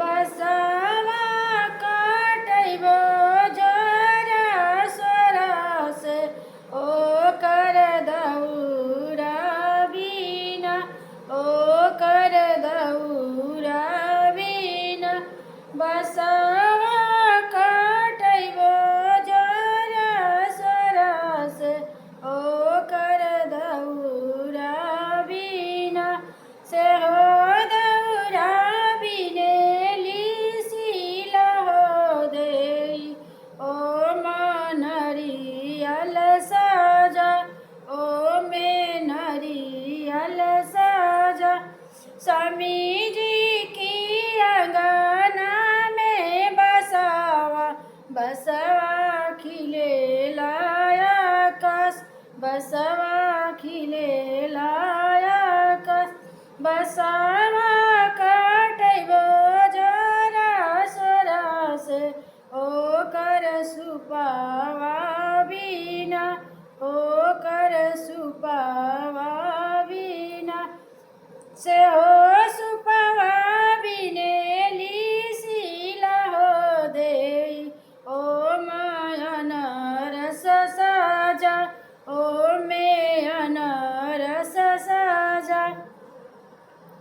बसवा काटैबो जरा सोरस ओकर दौरा बिना ओकर दौरा बिना बसवा काटैबो जरा सोरस ओकर दौरा बिना से हो दौरा बिने लिसिल हो देई ओ मनरियल साजा ओ में नरियल साजा स्वामी जी की अंगना में बसवा बसवा खिले लाया कस बसवा खिले लाया कस बसवा काटैबो जरा सोरस ओकर सुपावा बिना ओकर सुपावा बिना से हो